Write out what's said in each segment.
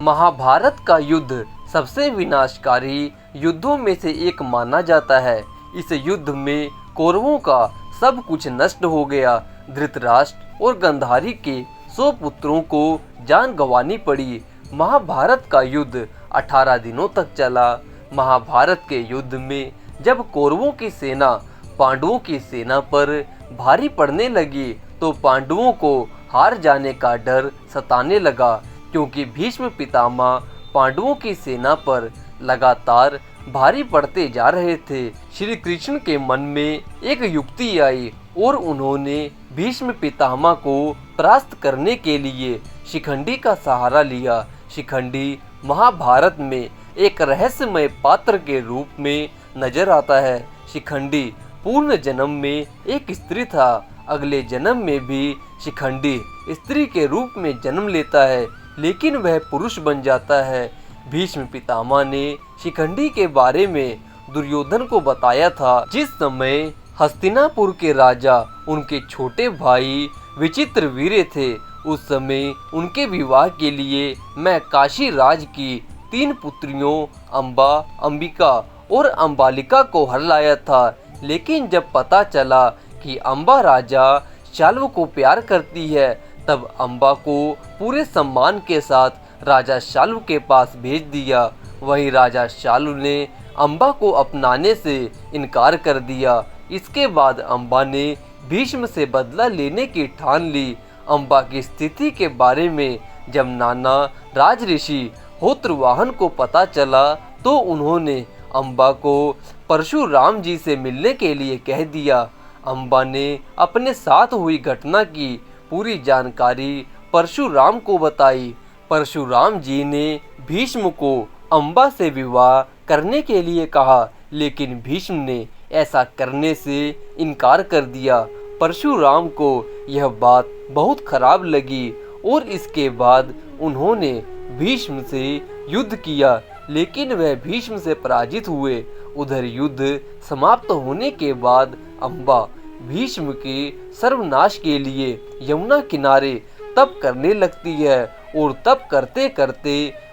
महाभारत का युद्ध सबसे विनाशकारी युद्धों में से एक माना जाता है। इस युद्ध में कौरवों का सब कुछ नष्ट हो गया। धृतराष्ट्र और गांधारी के 100 पुत्रों को जान गंवानी पड़ी। महाभारत का युद्ध 18 दिनों तक चला। महाभारत के युद्ध में जब कौरवों की सेना पांडवों की सेना पर भारी पड़ने लगी तो पांडवों को हार जाने का डर सताने लगा, क्योंकि भीष्म पितामह पांडवों की सेना पर लगातार भारी पड़ते जा रहे थे। श्री कृष्ण के मन में एक युक्ति आई और उन्होंने भीष्म पितामह को परास्त करने के लिए शिखंडी का सहारा लिया। शिखंडी महाभारत में एक रहस्यमय पात्र के रूप में नजर आता है। शिखंडी पूर्ण जन्म में एक स्त्री था। अगले जन्म में भी शिखंडी स्त्री के रूप में जन्म लेता है, लेकिन वह पुरुष बन जाता है। भीष्म पितामह ने शिखंडी के बारे में दुर्योधन को बताया था। जिस समय हस्तिनापुर के राजा उनके छोटे भाई विचित्रवीर्य थे, उस समय उनके विवाह के लिए मैं काशी राज की 3 पुत्रियों अंबा, अंबिका और अंबालिका को हर लाया था। लेकिन जब पता चला कि अंबा राजा शाल्व को प्यार करती है, तब अंबा को पूरे सम्मान के साथ राजा शाल्व के पास भेज दिया। वहीं राजा शाल्व ने अंबा को अपनाने से इनकार कर दिया। इसके बाद अंबा ने भीष्म से बदला लेने की ठान ली। अंबा की स्थिति के बारे में जब नाना राज ऋषि होत्रवाहन को पता चला तो उन्होंने अंबा को परशुराम जी से मिलने के लिए कह दिया। अंबा ने अपने साथ हुई घटना की पूरी जानकारी परशुराम को बताई। परशुराम जी ने भीष्म को अंबा से विवाह करने के लिए कहा, लेकिन भीष्म ने ऐसा करने से इनकार कर दिया। परशुराम को यह बात बहुत खराब लगी और इसके बाद उन्होंने भीष्म से युद्ध किया, लेकिन वह भीष्म से पराजित हुए। उधर युद्ध समाप्त होने के बाद अंबा भीष्म के सर्वनाश के लिए यमुना किनारे तप करने लगती है और तप करते करते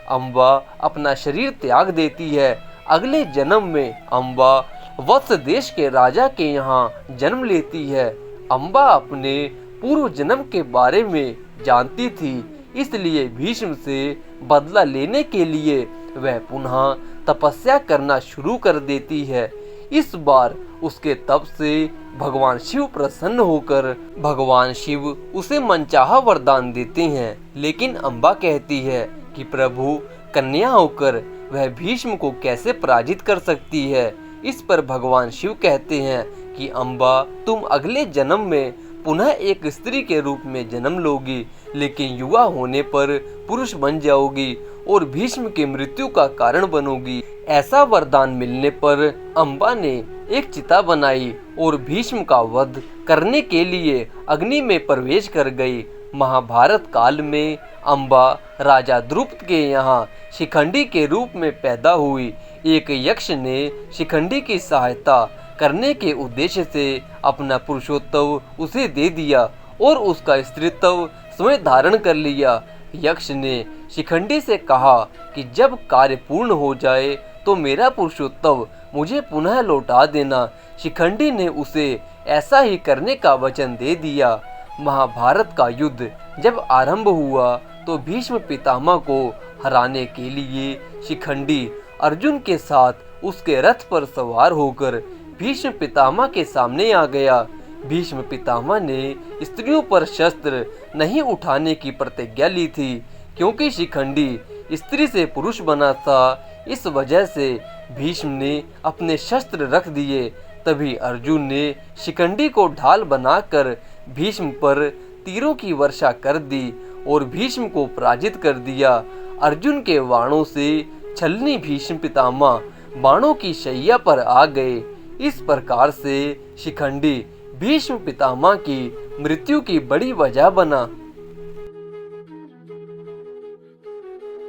अंबा अपना शरीर त्याग देती है। अगले जन्म में अंबा वत्स देश के राजा के यहाँ जन्म लेती है। अंबा अपने पूर्व जन्म के बारे में जानती थी, इसलिए भीष्म से बदला लेने के लिए वह पुनः तपस्या करना शुरू कर देती है। इस बार उसके तप से भगवान शिव प्रसन्न होकर भगवान शिव उसे मनचाहा वरदान देते हैं, लेकिन अंबा कहती है कि प्रभु, कन्या होकर वह भीष्म को कैसे पराजित कर सकती है। इस पर भगवान शिव कहते हैं कि अंबा, तुम अगले जन्म में पुनः एक स्त्री के रूप में जन्म लोगी, लेकिन युवा होने पर पुरुष बन जाओगी और भीष्म की मृत्यु का कारण बनोगी। ऐसा वरदान मिलने पर अंबा ने एक चिता बनाई और भीष्म का वध करने के लिए अग्नि में प्रवेश कर गई। महाभारत काल में अंबा राजा द्रुपद के यहाँ शिखंडी के रूप में पैदा हुई। एक यक्ष ने शिखंडी की सहायता करने के उद्देश्य से अपना पुरुषोत्तव उसे दे दिया और उसका स्त्रीत्व स्वयं धारण कर लिया। यक्ष ने शिखंडी से कहा कि जब कार्य पूर्ण हो जाए तो मेरा पुरुषोत्तव मुझे पुनः लौटा देना। शिखंडी ने उसे ऐसा ही करने का वचन दे दिया। महाभारत का युद्ध जब आरंभ हुआ तो भीष्म पितामह को हराने के लिए शिखंडी अर्जुन के साथ उसके रथ पर सवार होकर भीष्म पितामह के सामने आ गया। भीष्म पितामह ने स्त्रियों पर शस्त्र नहीं उठाने की प्रतिज्ञा ली थी, क्योंकि शिखंडी स्त्री से पुरुष बना था। इस वजह से भीष्म ने अपने शस्त्र रख दिए। तभी अर्जुन ने शिखंडी को ढाल बनाकर भीष्म पर तीरों की वर्षा कर दी और भीष्म को पराजित कर दिया। अर्जुन के बाणों से छलनी भीष्म पितामह बाणों की शैया पर आ गए। इस प्रकार से शिखंडी भीष्म पितामह की मृत्यु की बड़ी वजह बना।